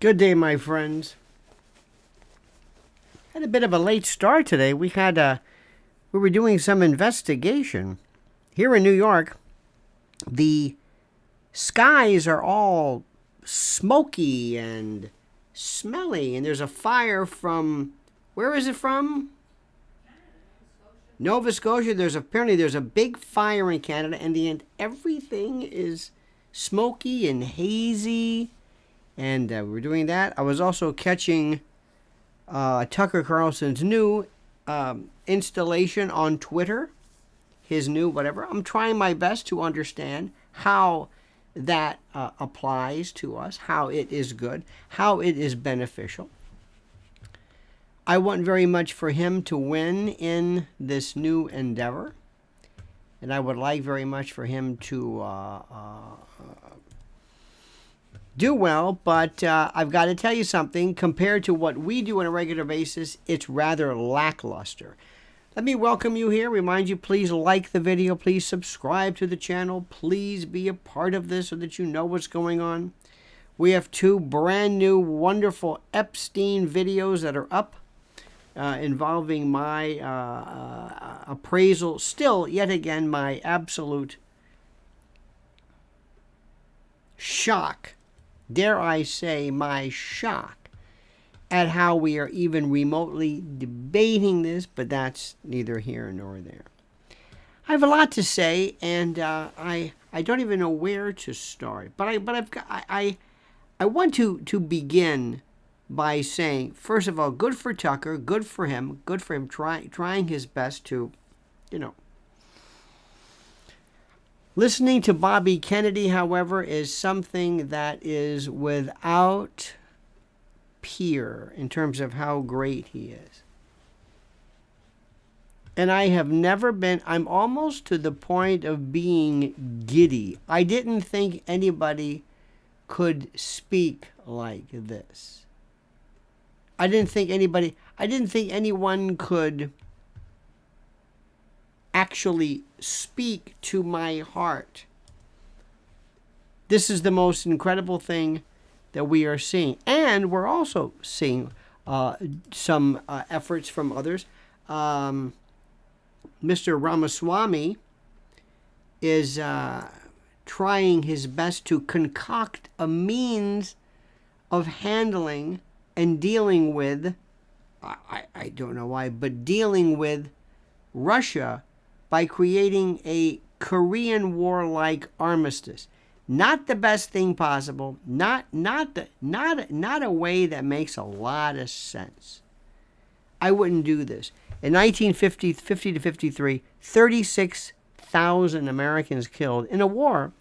Good day, my friends. Had a bit of a late start today. We were doing some investigation here in New York. The skies are all smoky and smelly, and there's a fire from, where is it from? Nova Scotia. Apparently there's a big fire in Canada, and everything is smoky and hazy. And we're doing that. I was also catching Tucker Carlson's new installation on Twitter, his new whatever. I'm trying my best to understand how that applies to us, how it is good, how it is beneficial. I want very much for him to win in this new endeavor. And I would like very much for him to do well, but I've got to tell you something. Compared to what we do on a regular basis, it's rather lackluster. Let me welcome you here. Remind you, please like the video. Please subscribe to the channel. Please be a part of this so that you know what's going on. We have two brand new, wonderful Epstein videos that are up involving my appraisal. Still, yet again, my absolute shock. Dare I say, my shock at how we are even remotely debating this, but that's neither here nor there. I have a lot to say, and I don't even know where to start. But I want to begin by saying, first of all, good for Tucker, good for him trying his best to, Listening to Bobby Kennedy, however, is something that is without peer in terms of how great he is. And I have never been, I'm almost to the point of being giddy. I didn't think anybody could speak like this. I didn't think anyone could actually speak to my heart. This is the most incredible thing that we are seeing. And we're also seeing some efforts from others. Mr. Ramaswamy is trying his best to concoct a means of handling and dealing with, I don't know why, but dealing with Russia by creating a Korean War-like armistice. Not the best thing possible. Not a way that makes a lot of sense. I wouldn't do this. In 1950 to 53, 36,000 Americans killed in a war,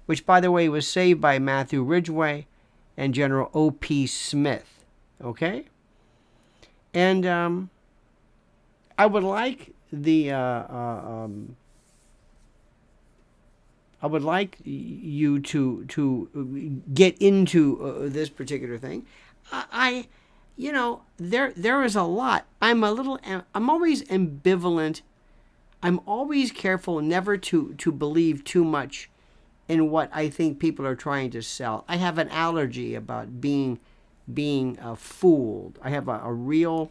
which, by the way, was saved by Matthew Ridgway and General O.P. Smith. Okay? And I would like you to get into this particular thing. There is a lot. I'm always ambivalent. I'm always careful never to believe too much in what I think people are trying to sell. I have an allergy about being fooled. I have a real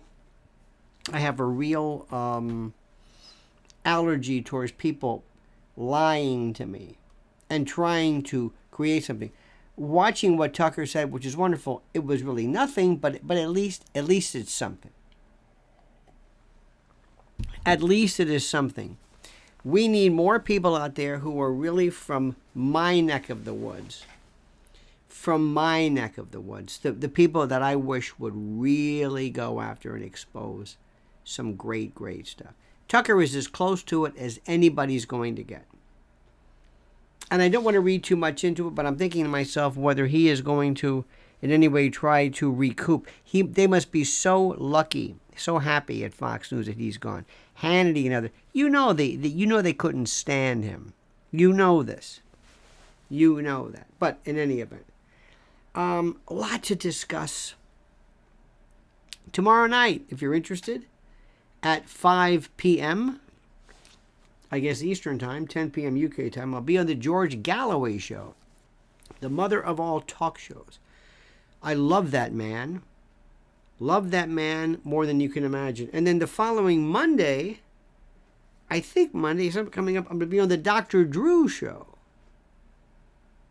allergy towards people lying to me and trying to create something. Watching what Tucker said, which is wonderful, it was really nothing, but at least it's something. At least it is something. We need more people out there who are really from my neck of the woods. From my neck of the woods. The people that I wish would really go after and expose some great, great stuff. Tucker is as close to it as anybody's going to get. And I don't want to read too much into it, but I'm thinking to myself whether he is going to in any way try to recoup. They must be so lucky, so happy at Fox News that he's gone. Hannity and others. You know they couldn't stand him. You know this. You know that. But in any event, a lot to discuss. Tomorrow night, if you're interested, at 5 p.m., I guess Eastern Time, 10 p.m. UK time, I'll be on the George Galloway Show, the mother of all talk shows. I love that man. Love that man more than you can imagine. And then the following Monday, I think Monday, something coming up, I'm going to be on the Dr. Drew show.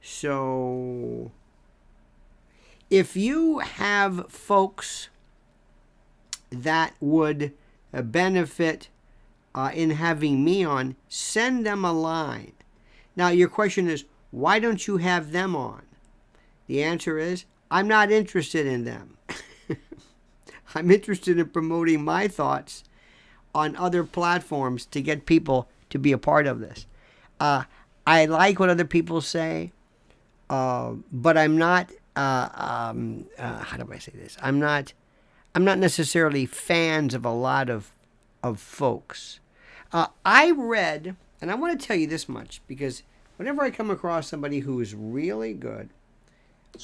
So if you have folks that would benefit in having me on, send them a line. Now, your question is, why don't you have them on? The answer is, I'm not interested in them. I'm interested in promoting my thoughts on other platforms to get people to be a part of this. I like what other people say, but I'm not, how do I say this? I'm not necessarily fans of a lot of folks. I read, and I want to tell you this much, because whenever I come across somebody who is really good,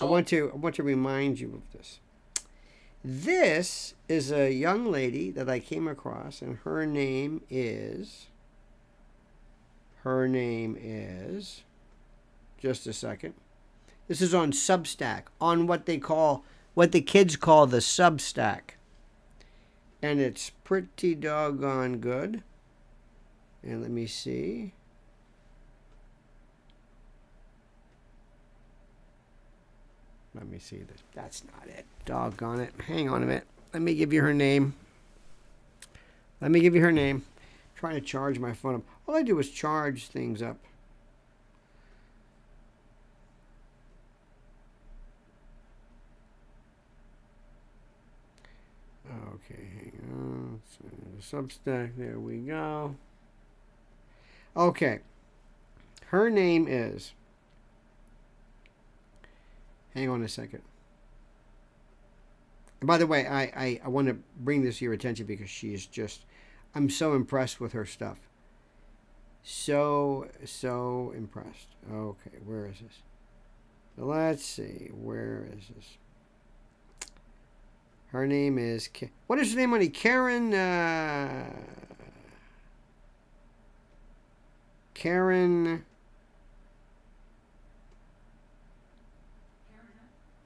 I want to remind you of this. This is a young lady that I came across, and her name is, just a second. This is on Substack, on what the kids call the Substack. And it's pretty doggone good. And let me see. Let me see this. That's not it. Doggone it. Hang on a minute. Let me give you her name. I'm trying to charge my phone up. All I do is charge things up. Okay, hang on. Substack, there we go. Okay. Her name is... Hang on a second. And by the way, I want to bring this to your attention because she is just... I'm so impressed with her stuff. So impressed. Okay, where is this? Let's see. Where is this? Her name is... What is her name, honey? Karen...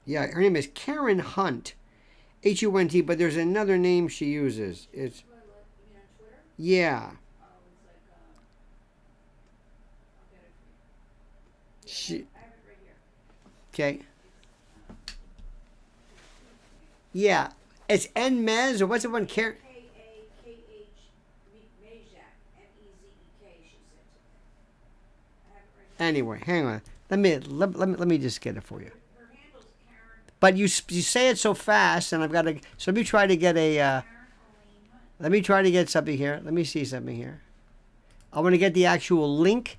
Yeah, her name is Karen Hunt. Hunt, but there's another name she uses. It's... You mean on Twitter? Yeah. Oh, it's like... I'll get it for you. She... I have it right here. Okay. Yeah. It's Nmez, or what's the one? Karen... K-A-K-H... Mezek. M-E-Z-E-K, she said something. I have it right here. Anyway, hang on. Let me just get it for you. Her handle's Karen... But you say it so fast, and I've got to... So let me try to get a... Karen Elaine Hunt. Let me try to get something here. Let me see something here. I want to get the actual link.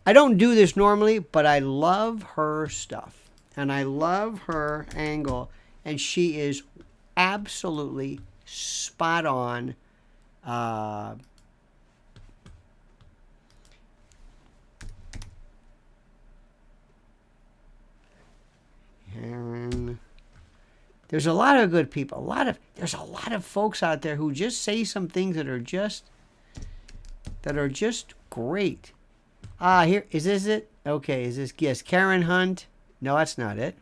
I don't do this normally, but I love her stuff. And I love her angle. And she is absolutely spot on. Karen. There's a lot of good people. There's a lot of folks out there who just say some things that are just great. Here, is this it? Okay, is this, yes, Karen Hunt? No, that's not it.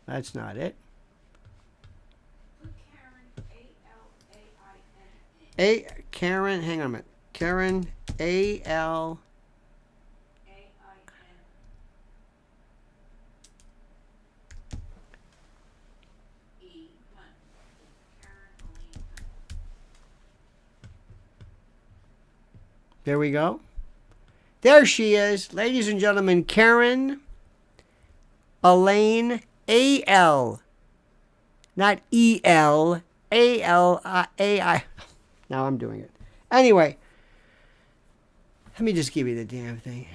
That's not it. Put Karen, A-L-A-I-N. Karen, hang on a minute. Karen, A-L. A-I-N. E. Hunt. Karen Elaine Hunt. There we go. There she is. Ladies and gentlemen, Karen Elaine, A-L. Not E-L. A-L-A-I. Now I'm doing it. Anyway, let me just give you the damn thing.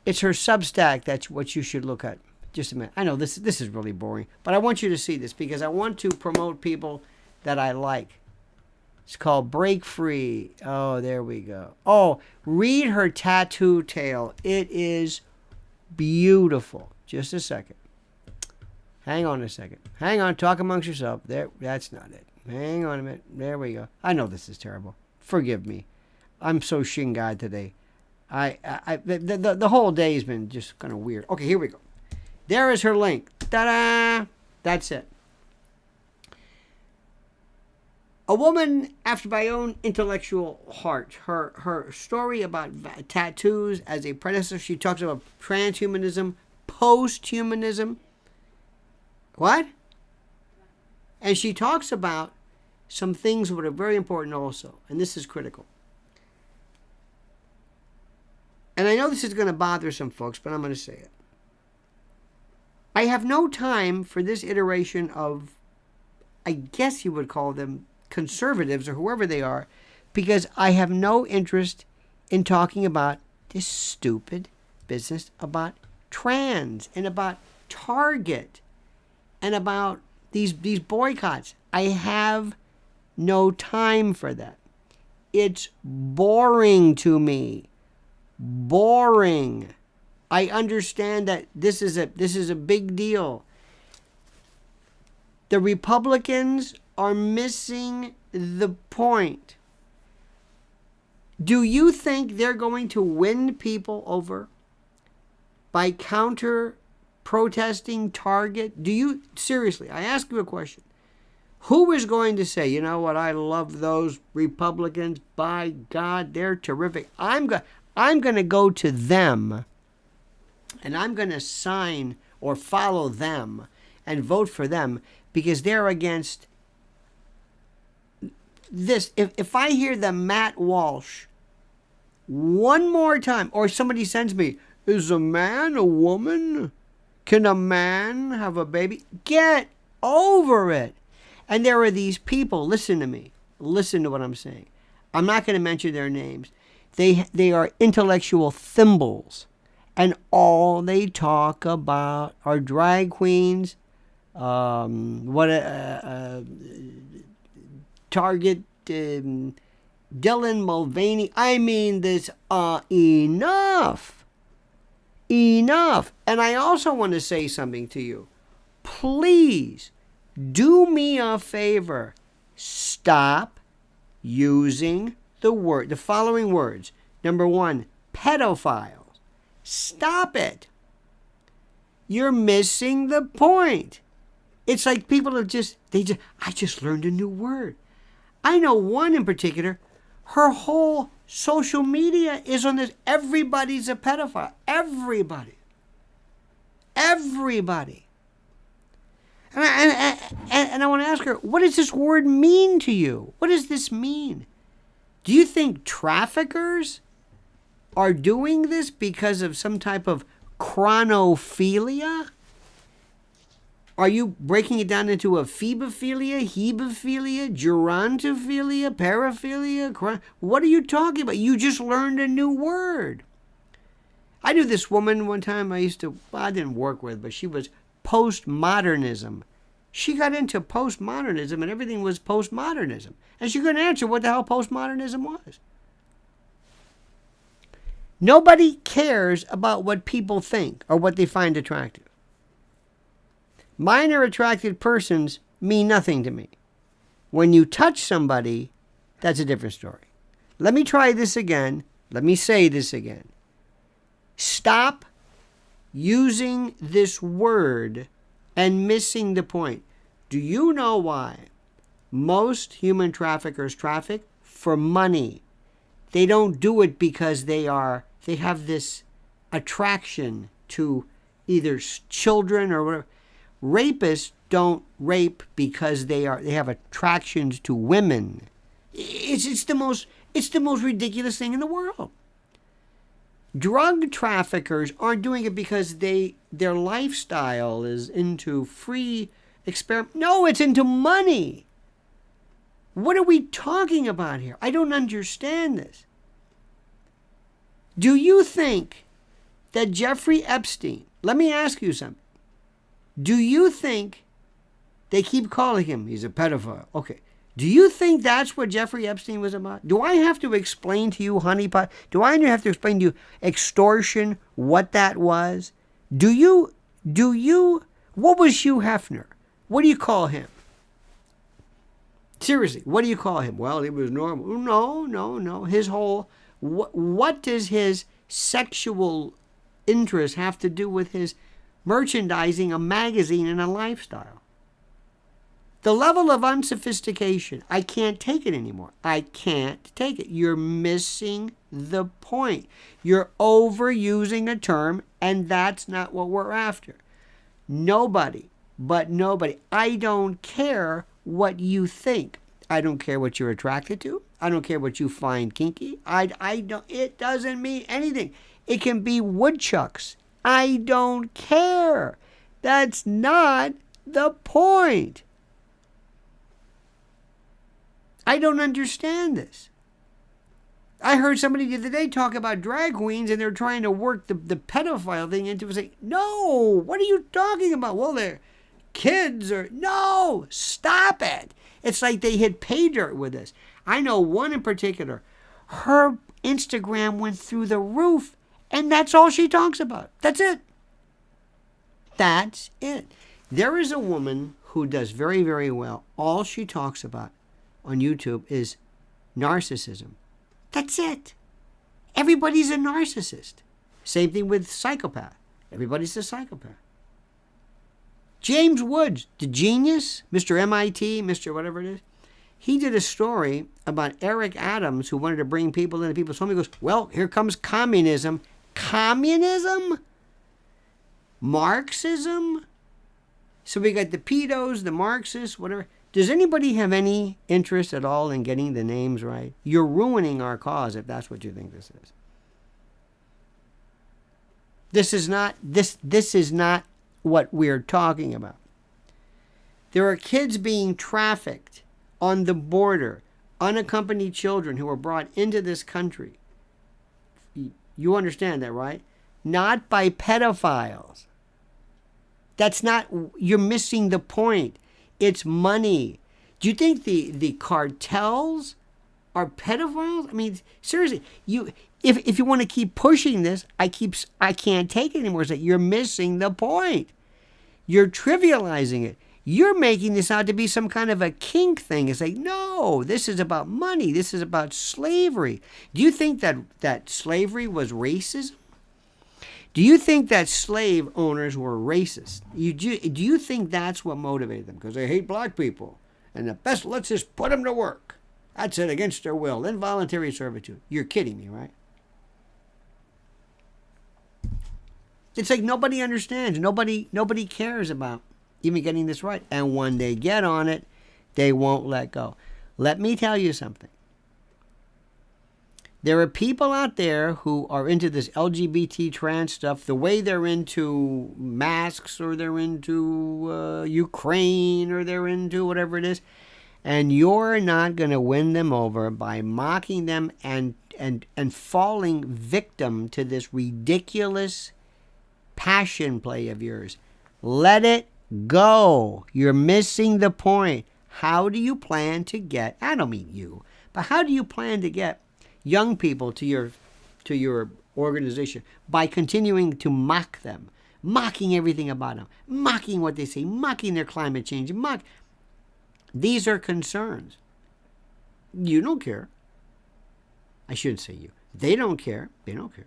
It's her Substack. That's what you should look at. Just a minute. I know this is really boring, but I want you to see this because I want to promote people that I like. It's called Break Free. Oh, there we go. Oh, read her tattoo tale. It is beautiful. Just a second. Hang on a second. Hang on. Talk amongst yourself. There. That's not it. Hang on a minute. There we go. I know this is terrible. Forgive me. I'm so shingai today. The whole day has been just kind of weird. Okay, here we go. There is her link. Ta-da! That's it. A woman after my own intellectual heart. Her story about tattoos as a predecessor. She talks about transhumanism, post-humanism. What? And she talks about some things that are very important also. And this is critical. And I know this is going to bother some folks, but I'm going to say it. I have no time for this iteration of, I guess you would call them conservatives or whoever they are, because I have no interest in talking about this stupid business about trans and about Target and about these boycotts. I have no time for that. It's boring to me. Boring. I understand that this is a big deal. The Republicans are missing the point. Do you think they're going to win people over by counter-protesting Target? Do you, seriously, I ask you a question. Who is going to say, you know what, I love those Republicans. By God, they're terrific. I'm going to go to them and I'm going to sign or follow them and vote for them because they're against this. If I hear the Matt Walsh one more time, or somebody sends me, is a man a woman? Can a man have a baby? Get over it. And there are these people, listen to me. Listen to what I'm saying. I'm not going to mention their names. They are intellectual thimbles. And all they talk about are drag queens, Target, Dylan Mulvaney. I mean, this enough. Enough. And I also want to say something to you. Please do me a favor. Stop using the following words. Number one, pedophiles. Stop it. You're missing the point. It's like people are I just learned a new word. I know one in particular, her whole social media is on this. Everybody's a pedophile. Everybody. Everybody. And I want to ask her, what does this word mean to you? What does this mean? Do you think traffickers are doing this because of some type of chronophilia? Are you breaking it down into a phebophilia, hebophilia, gerontophilia, paraphilia? What are you talking about? You just learned a new word. I knew this woman one time I didn't work with, but she was postmodernism. She got into postmodernism and everything was postmodernism. And she couldn't answer what the hell postmodernism was. Nobody cares about what people think or what they find attractive. Minor attracted persons mean nothing to me. When you touch somebody, that's a different story. Let me try this again. Let me say this again. Stop using this word and missing the point. Do you know why most human traffickers traffic? For money. They don't do it because they have this attraction to either children or whatever. Rapists don't rape because they have attractions to women. It's the most ridiculous thing in the world. Drug traffickers aren't doing it because their lifestyle is into free experiment. No, it's into money. What are we talking about here? I don't understand this. Do you think that Jeffrey Epstein, let me ask you something. Do you think they keep calling him, he's a pedophile? Okay. Do you think that's what Jeffrey Epstein was about? Do I have to explain to you, honeypot? Do I have to explain to you extortion, what that was? What was Hugh Hefner? What do you call him? Seriously, what do you call him? Well, he was normal. No. His whole, what does his sexual interests have to do with his merchandising a magazine and a lifestyle? The level of unsophistication, I can't take it anymore. I can't take it. You're missing the point. You're overusing a term, and that's not what we're after. Nobody, but nobody. I don't care what you think. I don't care what you're attracted to. I don't care what you find kinky. I don't. It doesn't mean anything. It can be woodchucks. I don't care. That's not the point. I don't understand this. I heard somebody the other day talk about drag queens, and they're trying to work the pedophile thing into it. Say, no, what are you talking about? Well, they're kids or no, stop it. It's like they hit pay dirt with this. I know one in particular. Her Instagram went through the roof, and that's all she talks about. That's it. That's it. There is a woman who does very, very well. All she talks about on YouTube is narcissism. That's it. Everybody's a narcissist. Same thing with psychopath. Everybody's a psychopath. James Woods, the genius, Mr. MIT, Mr. whatever it is, he did a story about Eric Adams, who wanted to bring people into people's home. He goes, well, here comes communism. Communism? Marxism? So we got the pedos, the Marxists, whatever. Does anybody have any interest at all in getting the names right? You're ruining our cause if that's what you think this is. This is not what we're talking about. There are kids being trafficked on the border, unaccompanied children who are brought into this country. You understand that, right? Not by pedophiles. That's not, you're missing the point. It's money. Do you think the cartels are pedophiles? I mean, seriously, if you want to keep pushing this, I can't take it anymore. It's like you're missing the point. You're trivializing it. You're making this out to be some kind of a kink thing. It's like, no, this is about money. This is about slavery. Do you think that slavery was racism? Do you think that slave owners were racist? Do you think that's what motivated them? Because they hate black people. And the best, let's just put them to work. That's it, against their will. Involuntary servitude. You're kidding me, right? It's like nobody understands. Nobody cares about even getting this right. And when they get on it, they won't let go. Let me tell you something. There are people out there who are into this LGBT trans stuff the way they're into masks, or they're into Ukraine, or they're into whatever it is. And you're not going to win them over by mocking them and falling victim to this ridiculous passion play of yours. Let it go. You're missing the point. How do you plan to get, I don't mean you, but how do you plan to get young people to your organization? By continuing to mock them, mocking everything about them, mocking what they say, mocking their climate change, These are concerns. You don't care. I shouldn't say you. They don't care. They don't care.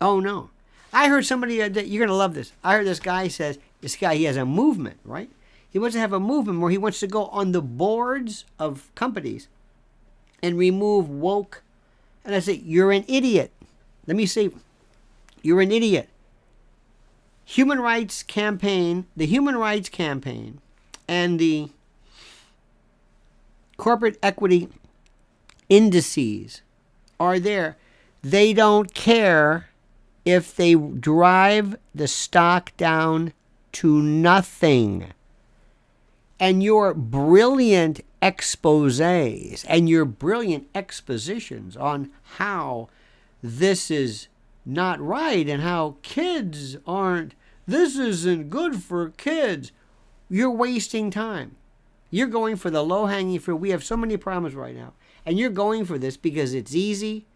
Oh, no. I heard somebody, you're going to love this. I heard this guy says, he has a movement, right? He wants to have a movement where he wants to go on the boards of companies and remove woke. And I say, you're an idiot. Let me say, you're an idiot. The Human Rights Campaign, and the corporate equity indices are there. They don't care if they drive the stock down to nothing. And your brilliant exposés and your brilliant expositions on how this is not right and how kids aren't, this isn't good for kids. You're wasting time. You're going for the low-hanging fruit. We have so many problems right now. And you're going for this because it's easy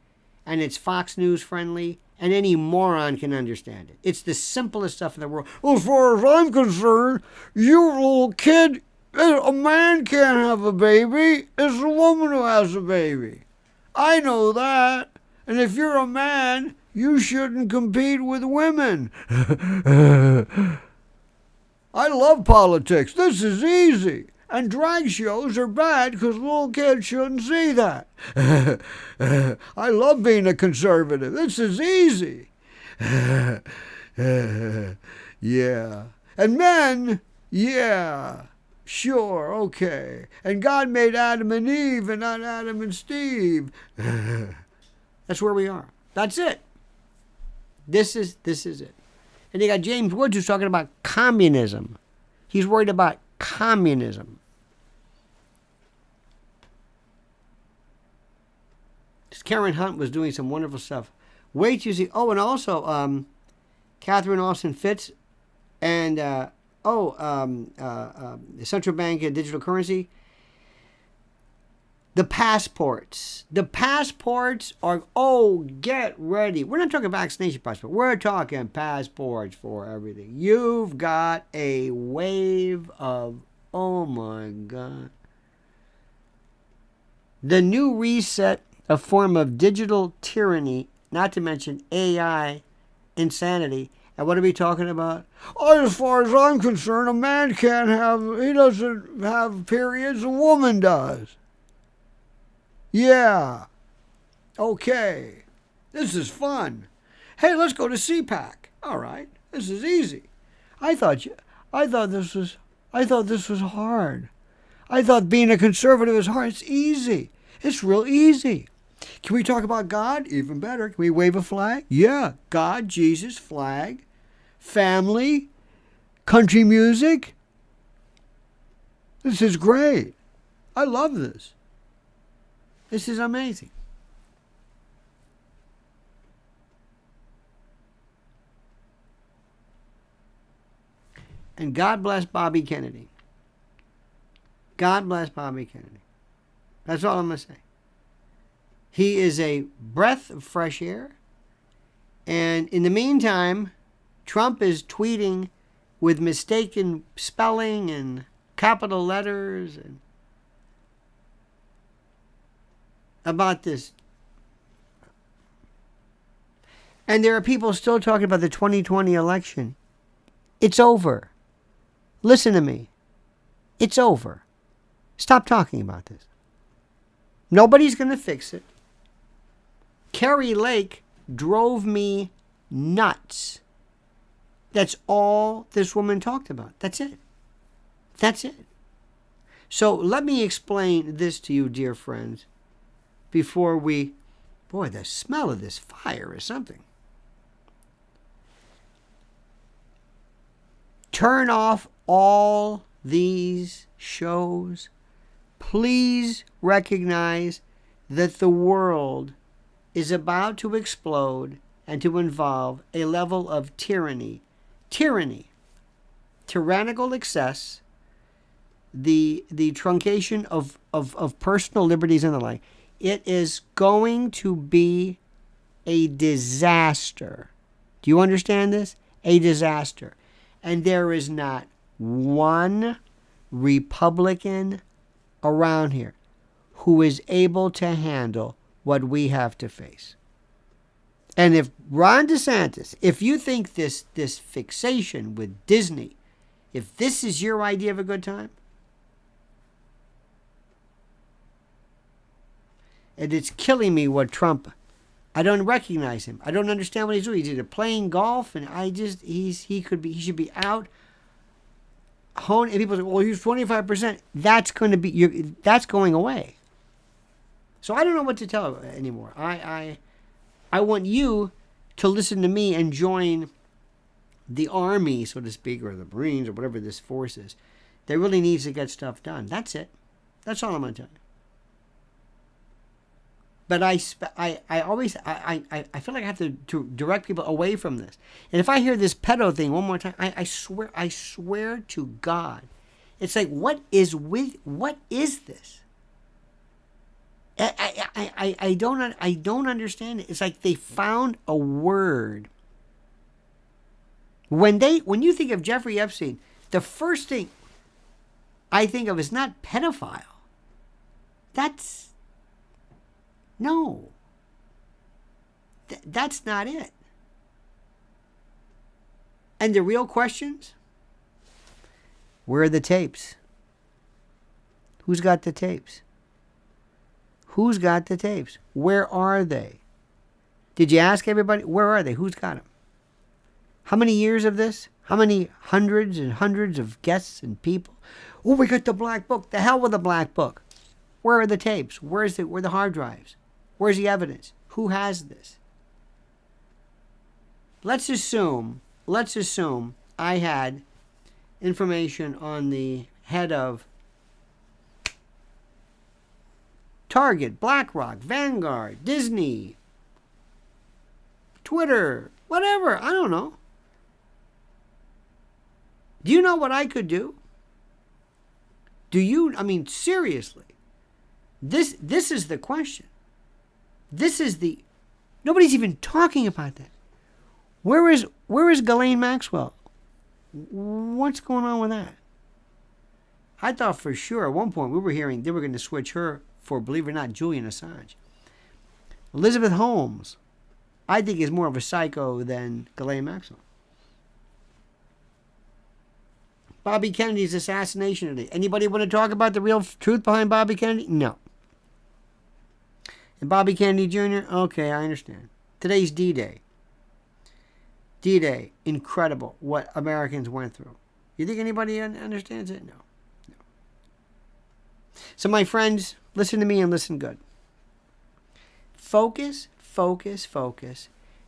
and it's Fox News friendly and any moron can understand it. It's the simplest stuff in the world. As far as I'm concerned, you little kid, a man can't have a baby. It's a woman who has a baby. I know that. And if you're a man, you shouldn't compete with women. I love politics. This is easy. And drag shows are bad because little kids shouldn't see that. I love being a conservative. This is easy. Yeah. And men, yeah. Sure, okay. And God made Adam and Eve and not Adam and Steve. That's where we are. That's it. This is it. And you got James Woods who's talking about communism. He's worried about communism. Karen Hunt was doing some wonderful stuff. Wait till you see. Oh, and also Catherine Austin Fitz and central bank and digital currency. The passports. The passports are, get ready. We're not talking vaccination passports. We're talking passports for everything. You've got a wave of, oh my God. The new reset, a form of digital tyranny, not to mention AI insanity. And what are we talking about? Oh, as far as I'm concerned, a man he doesn't have periods, a woman does. Yeah. Okay. This is fun. Hey, let's go to CPAC. All right. This is easy. I thought this was hard. I thought being a conservative is hard. It's easy. It's real easy. Can we talk about God? Even better. Can we wave a flag? Yeah. God, Jesus, flag, family, country music. This is great. I love this. This is amazing. And God bless Bobby Kennedy. God bless Bobby Kennedy. That's all I'm going to say. He is a breath of fresh air. And in the meantime, Trump is tweeting with mistaken spelling and capital letters and about this. And there are people still talking about the 2020 election. It's over. Listen to me. It's over. Stop talking about this. Nobody's going to fix it. Carrie Lake drove me nuts. That's all this woman talked about. That's it. That's it. So let me explain this to you, dear friends, before we... Boy, the smell of this fire is something. Turn off all these shows. Please recognize that the world is about to explode and to involve a level of tyranny. Tyranny. Tyrannical excess. The truncation of personal liberties and the like. It is going to be a disaster. Do you understand this? A disaster. And there is not one Republican around here who is able to handle what we have to face. And if Ron DeSantis, if you think this fixation with Disney, if this is your idea of a good time, and it's killing me what Trump, I don't recognize him. I don't understand what he's doing. He's either playing golf, and he should be out. And people say, well, he's 25%. That's going away. So I don't know what to tell anymore. I want you to listen to me and join the army, so to speak, or the Marines, or whatever this force is, that really needs to get stuff done. That's it. That's all I'm going to tell you. But I feel like I have to direct people away from this. And if I hear this pedo thing one more time, I swear to God, it's like, what is this? I don't understand it. It's like they found a word. When you think of Jeffrey Epstein, the first thing I think of is not pedophile. No. That's not it. And the real questions? Where are the tapes? Who's got the tapes? Who's got the tapes? Where are they? Did you ask everybody? Where are they? Who's got them? How many years of this? How many hundreds and hundreds of guests and people? Oh, we got the black book. The hell with the black book. Where are the tapes? Where are the hard drives? Where's the evidence? Who has this? Let's assume I had information on the head of Target, BlackRock, Vanguard, Disney, Twitter, whatever. I don't know. Do you know what I could do? Do you? I mean, seriously. This is the question. Nobody's even talking about that. Where is Ghislaine Maxwell? What's going on with that? I thought for sure at one point we were hearing they were going to switch her for, believe it or not, Julian Assange. Elizabeth Holmes, I think, is more of a psycho than Ghislaine Maxwell. Bobby Kennedy's assassination today. Anybody want to talk about the real truth behind Bobby Kennedy? No. And Bobby Kennedy Jr.? Okay, I understand. Today's D-Day. D-Day. Incredible what Americans went through. You think anybody understands it? No. So my friends, listen to me and listen good. Focus,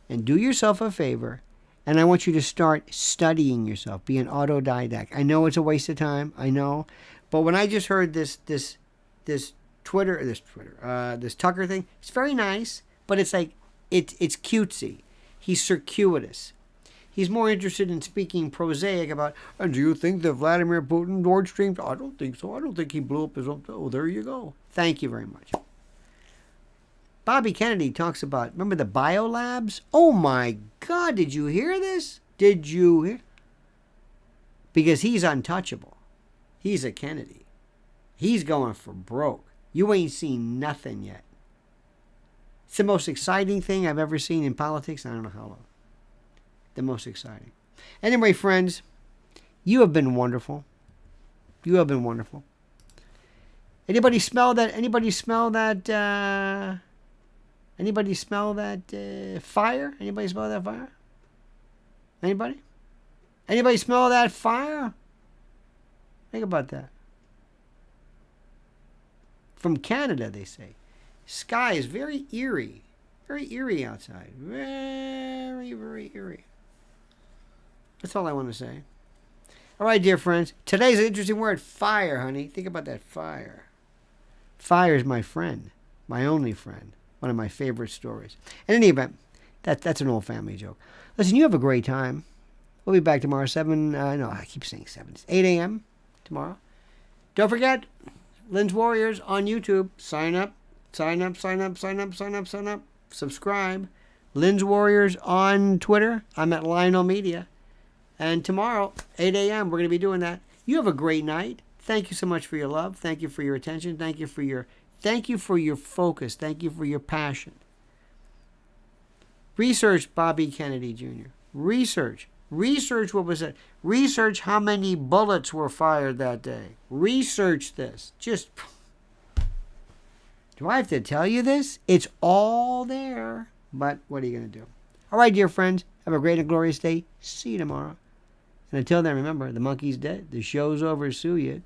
and do yourself a favor. And I want you to start studying yourself. Be an autodidact. I know it's a waste of time. I know. But when I just heard this Tucker thing, it's very nice, but it's like, it's cutesy. He's circuitous. He's more interested in speaking prosaic about, and do you think that Vladimir Putin, Nord Stream? I don't think so. I don't think he blew up his own. Oh, there you go. Thank you very much. Bobby Kennedy talks about, remember the biolabs? Oh my God, did you hear this? Did you hear? Because he's untouchable. He's a Kennedy. He's going for broke. You ain't seen nothing yet. It's the most exciting thing I've ever seen in politics. I don't know how long. The most exciting. Anyway, friends, you have been wonderful. You have been wonderful. Anybody smell that? Anybody smell that fire? Anybody smell that fire? Anybody? Anybody smell that fire? Think about that. From Canada, they say. Sky is very eerie. Very eerie outside. Very, very eerie. That's all I want to say. All right, dear friends. Today's an interesting word. Fire, honey. Think about that fire. Fire is my friend. My only friend. One of my favorite stories. In any event, that's an old family joke. Listen, you have a great time. We'll be back tomorrow, 8 a.m. tomorrow. Don't forget, Lynn's Warriors on YouTube. Sign up. Subscribe. Lynn's Warriors on Twitter. I'm at Lionel Media. And tomorrow, 8 a.m., we're going to be doing that. You have a great night. Thank you so much for your love. Thank you for your attention. Thank you for your focus. Thank you for your passion. Research Bobby Kennedy Jr. Research what was it? Research how many bullets were fired that day. Research this. Just, do I have to tell you this? It's all there. But what are you going to do? All right, dear friends. Have a great and glorious day. See you tomorrow. And until then, remember, the monkey's dead. The show's over. Sue you.